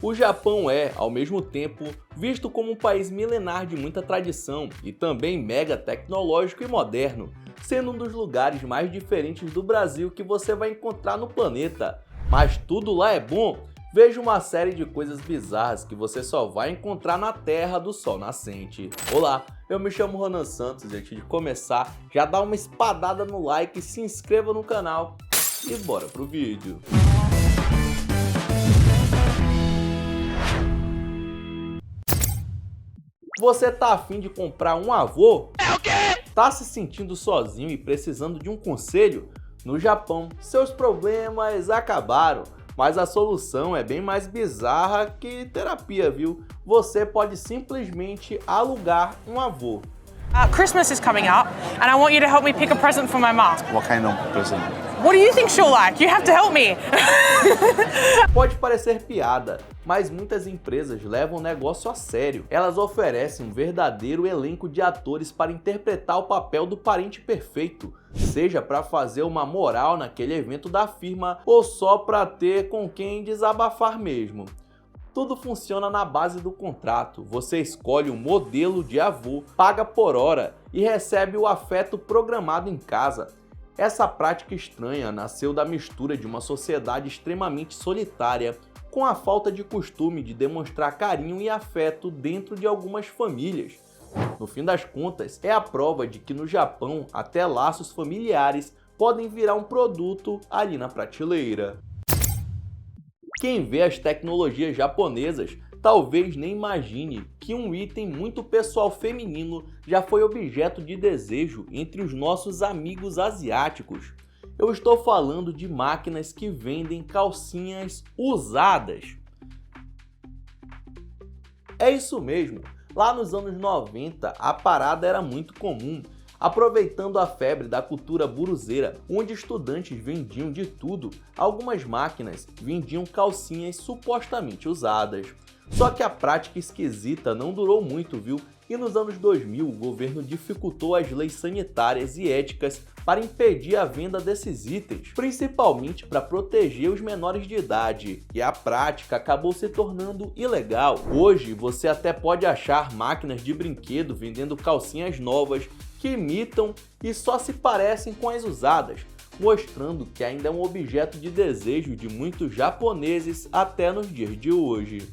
O Japão é, ao mesmo tempo, visto como um país milenar de muita tradição e também mega tecnológico e moderno, sendo um dos lugares mais diferentes do Brasil que você vai encontrar no planeta. Mas tudo lá é bom? Veja uma série de coisas bizarras que você só vai encontrar na Terra do Sol Nascente. Olá, eu me chamo Ronan Santos e antes de começar, já dá uma espadada no like, se inscreva no canal e bora pro vídeo. Você tá afim de comprar um avô? É o quê? Tá se sentindo sozinho e precisando de um conselho? No Japão, seus problemas acabaram, mas a solução é bem mais bizarra que terapia, viu? Você pode simplesmente alugar um avô. Christmas is coming up and I want you to help me pick a present for my mom. What kind of present? What do you think she'll like? You have to help me. Pode parecer piada, mas muitas empresas levam o negócio a sério. Elas oferecem um verdadeiro elenco de atores para interpretar o papel do parente perfeito, seja para fazer uma moral naquele evento da firma ou só para ter com quem desabafar mesmo. Tudo funciona na base do contrato. Você escolhe um modelo de avô, paga por hora e recebe o afeto programado em casa. Essa prática estranha nasceu da mistura de uma sociedade extremamente solitária com a falta de costume de demonstrar carinho e afeto dentro de algumas famílias. No fim das contas, é a prova de que no Japão até laços familiares podem virar um produto ali na prateleira. Quem vê as tecnologias japonesas talvez nem imagine que um item muito pessoal feminino já foi objeto de desejo entre os nossos amigos asiáticos. Eu estou falando de máquinas que vendem calcinhas usadas. É isso mesmo, lá nos anos 90 a parada era muito comum. Aproveitando a febre da cultura buruzeira, onde estudantes vendiam de tudo, algumas máquinas vendiam calcinhas supostamente usadas. Só que a prática esquisita não durou muito, viu? E nos anos 2000 o governo dificultou as leis sanitárias e éticas para impedir a venda desses itens, principalmente para proteger os menores de idade, e a prática acabou se tornando ilegal. Hoje você até pode achar máquinas de brinquedo vendendo calcinhas novas que imitam e só se parecem com as usadas, mostrando que ainda é um objeto de desejo de muitos japoneses até nos dias de hoje.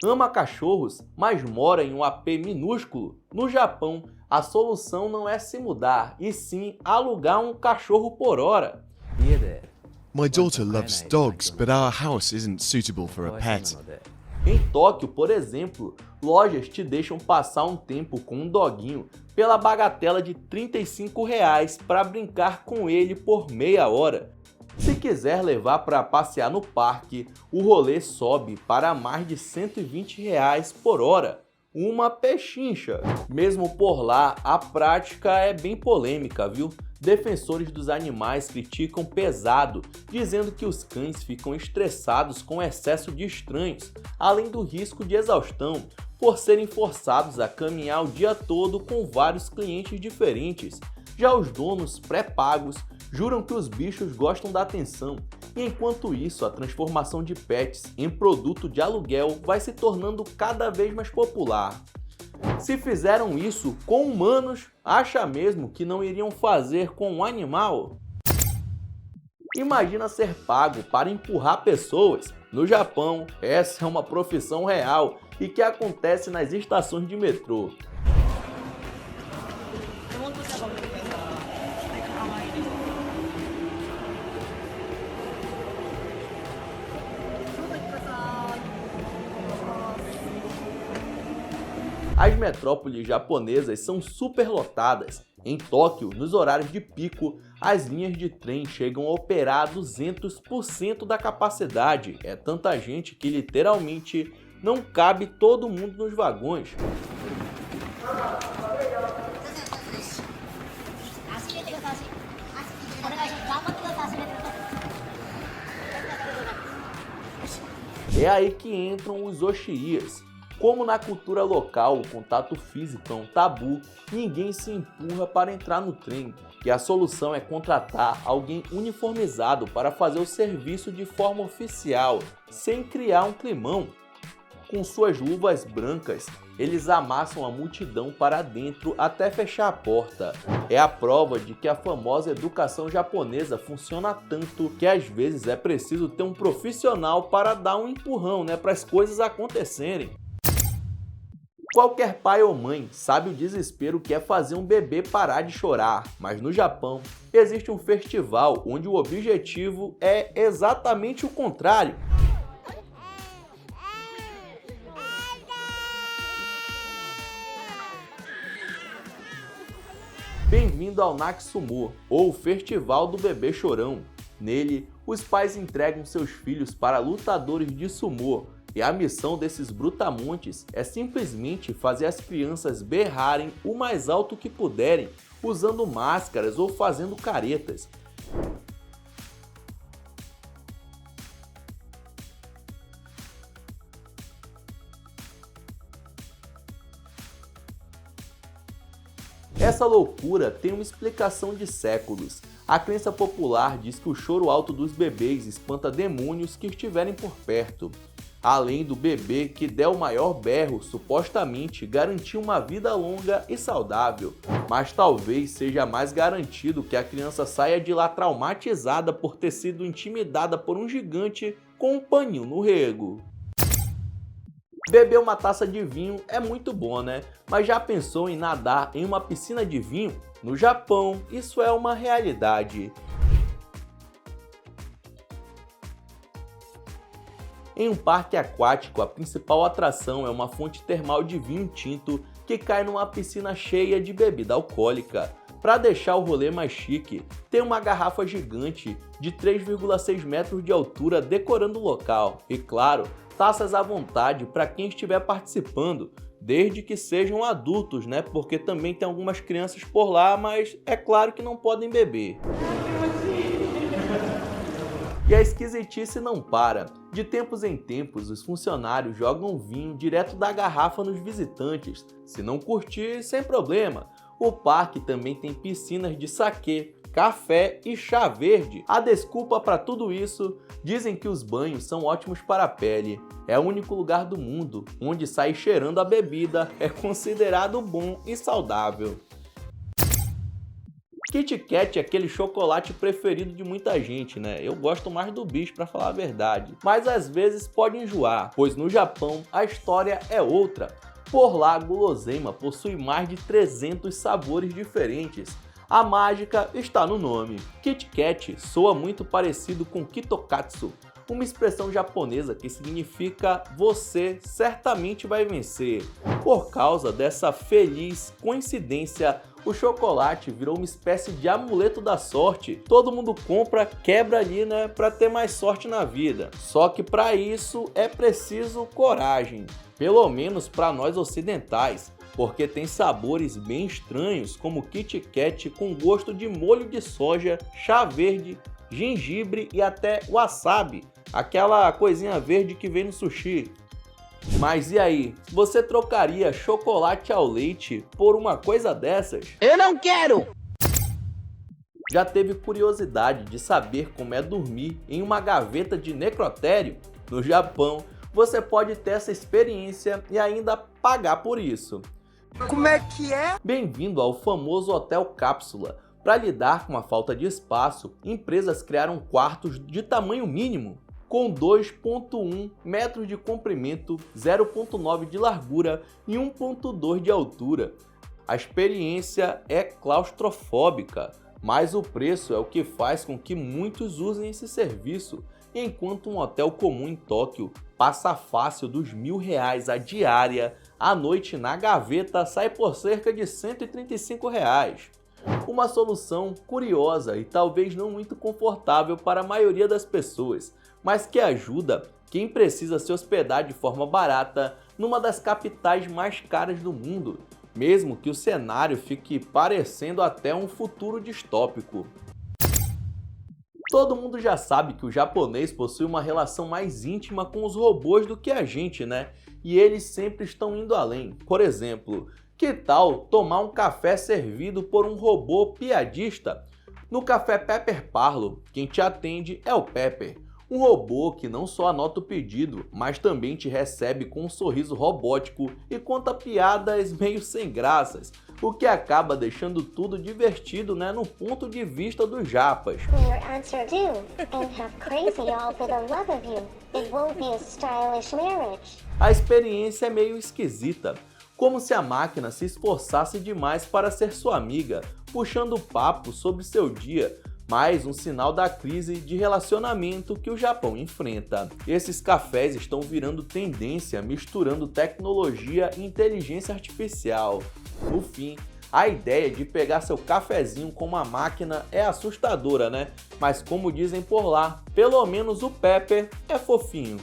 Ama cachorros, mas mora em um AP minúsculo? No Japão, a solução não é se mudar, e sim alugar um cachorro por hora. My daughter loves dogs, but our house isn't suitable for a pet. Em Tóquio, por exemplo, lojas te deixam passar um tempo com um doguinho pela bagatela de R$ 35 para brincar com ele por meia hora. Se quiser levar para passear no parque, o rolê sobe para mais de R$ 120 por hora. Uma pechincha. Mesmo por lá, a prática é bem polêmica, viu? Defensores dos animais criticam pesado, dizendo que os cães ficam estressados com o excesso de estranhos, além do risco de exaustão, por serem forçados a caminhar o dia todo com vários clientes diferentes. Já os donos pré-pagos juram que os bichos gostam da atenção, e enquanto isso a transformação de pets em produto de aluguel vai se tornando cada vez mais popular. Se fizeram isso com humanos, acha mesmo que não iriam fazer com um animal? Imagina ser pago para empurrar pessoas. No Japão, essa é uma profissão real e que acontece nas estações de metrô. As metrópoles japonesas são superlotadas. Em Tóquio, nos horários de pico, as linhas de trem chegam a operar a 200% da capacidade. É tanta gente que literalmente não cabe todo mundo nos vagões. É aí que entram os Oshiias. Como na cultura local o contato físico é um tabu, ninguém se empurra para entrar no trem. que a solução é contratar alguém uniformizado para fazer o serviço de forma oficial, sem criar um climão. Com suas luvas brancas, eles amassam a multidão para dentro até fechar a porta. É a prova de que a famosa educação japonesa funciona tanto que às vezes é preciso ter um profissional para dar um empurrão, para as coisas acontecerem. Qualquer pai ou mãe sabe o desespero que é fazer um bebê parar de chorar, mas no Japão existe um festival onde o objetivo é exatamente o contrário. Bem-vindo ao Natsumo, ou Festival do Bebê Chorão. Nele, os pais entregam seus filhos para lutadores de sumô, e a missão desses brutamontes é simplesmente fazer as crianças berrarem o mais alto que puderem, usando máscaras ou fazendo caretas. Essa loucura tem uma explicação de séculos. A crença popular diz que o choro alto dos bebês espanta demônios que estiverem por perto. Além do bebê que der o maior berro, supostamente garantir uma vida longa e saudável. Mas talvez seja mais garantido que a criança saia de lá traumatizada por ter sido intimidada por um gigante com um paninho no rego. Beber uma taça de vinho é muito bom, Mas já pensou em nadar em uma piscina de vinho? No Japão, isso é uma realidade. Em um parque aquático, a principal atração é uma fonte termal de vinho tinto que cai numa piscina cheia de bebida alcoólica. Para deixar o rolê mais chique, tem uma garrafa gigante de 3,6 metros de altura decorando o local. E claro, taças à vontade para quem estiver participando, desde que sejam adultos, Porque também tem algumas crianças por lá, mas é claro que não podem beber. E a esquisitice não para. De tempos em tempos, os funcionários jogam vinho direto da garrafa nos visitantes. Se não curtir, sem problema. O parque também tem piscinas de saquê, café e chá verde. A desculpa para tudo isso, dizem que os banhos são ótimos para a pele. É o único lugar do mundo onde sair cheirando a bebida é considerado bom e saudável. Kit Kat é aquele chocolate preferido de muita gente, Eu gosto mais do bicho, para falar a verdade. Mas às vezes pode enjoar, pois no Japão a história é outra. Por lá, a guloseima possui mais de 300 sabores diferentes. A mágica está no nome. Kit Kat soa muito parecido com Kitokatsu, uma expressão japonesa que significa "você certamente vai vencer". Por causa dessa feliz coincidência, o chocolate virou uma espécie de amuleto da sorte. Todo mundo compra, quebra ali, para ter mais sorte na vida. Só que para isso é preciso coragem, pelo menos para nós ocidentais, porque tem sabores bem estranhos, como Kit Kat com gosto de molho de soja, chá verde, gengibre e até wasabi, aquela coisinha verde que vem no sushi. Mas e aí, você trocaria chocolate ao leite por uma coisa dessas? Eu não quero! Já teve curiosidade de saber como é dormir em uma gaveta de necrotério? No Japão, você pode ter essa experiência e ainda pagar por isso. Como é que é? Bem-vindo ao famoso Hotel Cápsula. Para lidar com a falta de espaço, empresas criaram quartos de tamanho mínimo, com 2,1 metros de comprimento, 0,9 de largura e 1,2 de altura. A experiência é claustrofóbica, mas o preço é o que faz com que muitos usem esse serviço, enquanto um hotel comum em Tóquio passa fácil dos R$1.000 a diária, a noite na gaveta sai por cerca de R$135. Uma solução curiosa e talvez não muito confortável para a maioria das pessoas, mas que ajuda quem precisa se hospedar de forma barata numa das capitais mais caras do mundo, mesmo que o cenário fique parecendo até um futuro distópico. Todo mundo já sabe que o japonês possui uma relação mais íntima com os robôs do que a gente, E eles sempre estão indo além. Por exemplo, Que tal tomar um café servido por um robô piadista? No Café Pepper Parlour, quem te atende é o Pepper, um robô que não só anota o pedido, mas também te recebe com um sorriso robótico e conta piadas meio sem graças, o que acaba deixando tudo divertido, né, no ponto de vista dos japas. A experiência é meio esquisita, como se a máquina se esforçasse demais para ser sua amiga, puxando papo sobre seu dia, mais um sinal da crise de relacionamento que o Japão enfrenta. Esses cafés estão virando tendência, misturando tecnologia e inteligência artificial. No fim, a ideia de pegar seu cafezinho com uma máquina é assustadora, né? Mas como dizem por lá, pelo menos o Pepper é fofinho.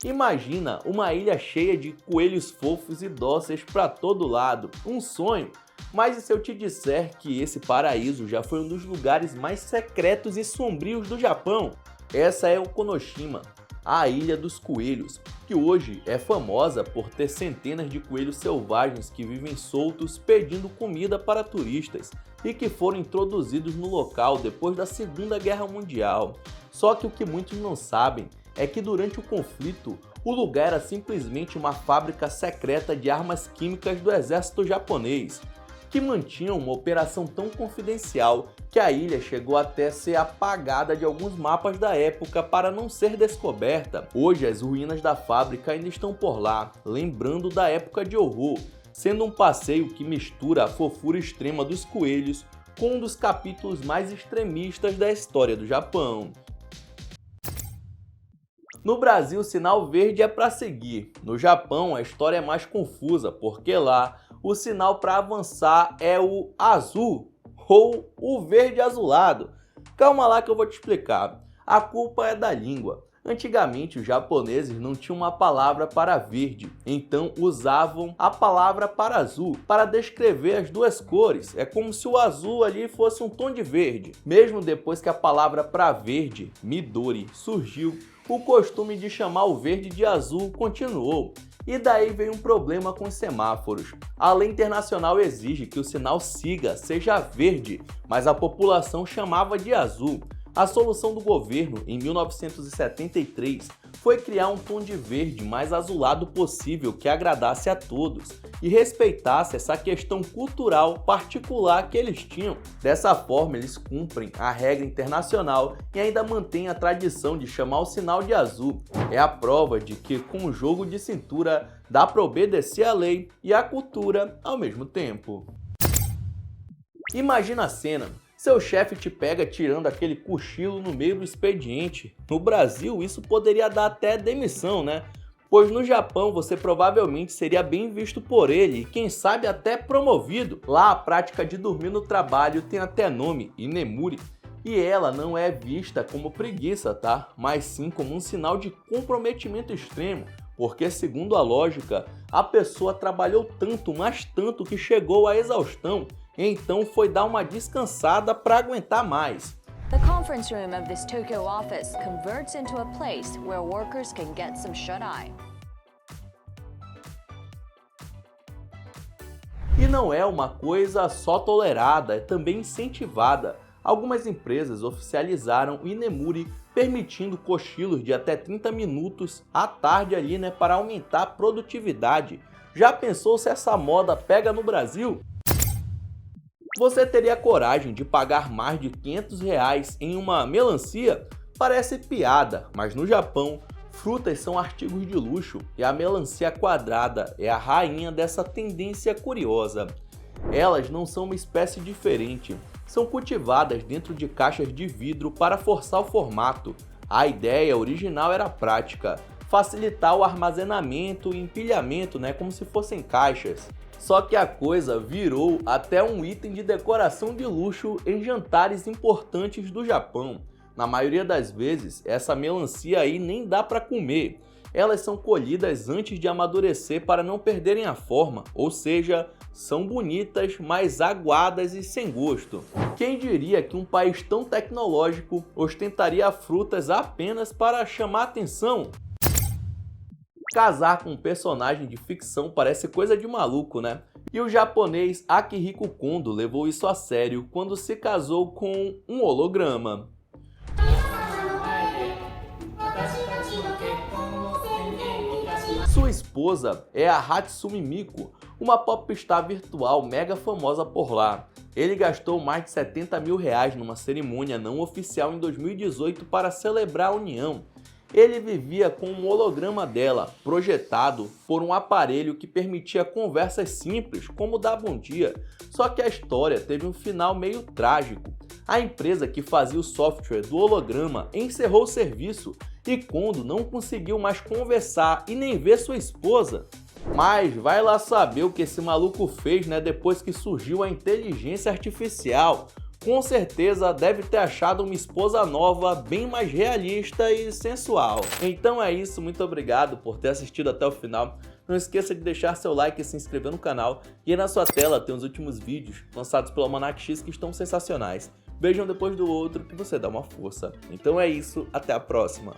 Imagina uma ilha cheia de coelhos fofos e dóceis para todo lado, um sonho. Mas e se eu te disser que esse paraíso já foi um dos lugares mais secretos e sombrios do Japão? Essa é o Konoshima, a Ilha dos Coelhos, que hoje é famosa por ter centenas de coelhos selvagens que vivem soltos pedindo comida para turistas e que foram introduzidos no local depois da Segunda Guerra Mundial. Só que o que muitos não sabem é que durante o conflito, o lugar era simplesmente uma fábrica secreta de armas químicas do exército japonês, que mantinham uma operação tão confidencial que a ilha chegou até a ser apagada de alguns mapas da época para não ser descoberta. Hoje as ruínas da fábrica ainda estão por lá, lembrando da época de horror, sendo um passeio que mistura a fofura extrema dos coelhos com um dos capítulos mais extremistas da história do Japão. No Brasil, o sinal verde é para seguir. No Japão, a história é mais confusa, porque lá o sinal para avançar é o azul ou o verde azulado. Calma lá que eu vou te explicar. A culpa é da língua. Antigamente, os japoneses não tinham uma palavra para verde, então usavam a palavra para azul para descrever as duas cores. É como se o azul ali fosse um tom de verde. Mesmo depois que a palavra para verde, Midori, surgiu, o costume de chamar o verde de azul continuou. E daí vem um problema com os semáforos. A lei internacional exige que o sinal siga, seja verde, mas a população chamava de azul. A solução do governo, em 1973, foi criar um tom de verde mais azulado possível que agradasse a todos e respeitasse essa questão cultural particular que eles tinham. Dessa forma, eles cumprem a regra internacional e ainda mantêm a tradição de chamar o sinal de azul. É a prova de que, com o jogo de cintura, dá para obedecer a lei e a cultura ao mesmo tempo. Imagina a cena. Seu chefe te pega tirando aquele cochilo no meio do expediente. No Brasil, isso poderia dar até demissão, né? Pois no Japão você provavelmente seria bem visto por ele e quem sabe até promovido. Lá a prática de dormir no trabalho tem até nome, inemuri, e ela não é vista como preguiça, tá? Mas sim como um sinal de comprometimento extremo. Porque, segundo a lógica, a pessoa trabalhou tanto, mas tanto que chegou à exaustão, então foi dar uma descansada para aguentar mais. The conference room of this Tokyo office converts into a place where workers can get some shut-eye. E não é uma coisa só tolerada, é também incentivada. Algumas empresas oficializaram o inemuri, permitindo cochilos de até 30 minutos à tarde ali, né, para aumentar a produtividade. Já pensou se essa moda pega no Brasil? Você teria coragem de pagar mais de R$500 em uma melancia? Parece piada, mas no Japão, frutas são artigos de luxo e a melancia quadrada é a rainha dessa tendência curiosa. Elas não são uma espécie diferente, são cultivadas dentro de caixas de vidro para forçar o formato. A ideia original era prática, facilitar o armazenamento e empilhamento, né, como se fossem caixas. Só que a coisa virou até um item de decoração de luxo em jantares importantes do Japão. Na maioria das vezes, essa melancia aí nem dá para comer. Elas são colhidas antes de amadurecer para não perderem a forma, ou seja, são bonitas, mas aguadas e sem gosto. Quem diria que um país tão tecnológico ostentaria frutas apenas para chamar atenção? Casar com um personagem de ficção parece coisa de maluco, né? E o japonês Akihiko Kondo levou isso a sério quando se casou com um holograma. Sua esposa é a Hatsumi Miku, uma popstar virtual mega famosa por lá. Ele gastou mais de 70 mil reais numa cerimônia não oficial em 2018 para celebrar a união. Ele vivia com um holograma dela, projetado por um aparelho que permitia conversas simples, como dar bom dia. Só que a história teve um final meio trágico. A empresa que fazia o software do holograma encerrou o serviço e Kondo não conseguiu mais conversar e nem ver sua esposa. Mas vai lá saber o que esse maluco fez, né, depois que surgiu a inteligência artificial. Com certeza deve ter achado uma esposa nova bem mais realista e sensual. Então é isso, muito obrigado por ter assistido até o final. Não esqueça de deixar seu like e se inscrever no canal. E aí na sua tela tem os últimos vídeos lançados pelo Almanac X que estão sensacionais. Beijam depois do outro que você dá uma força. Então é isso, até a próxima.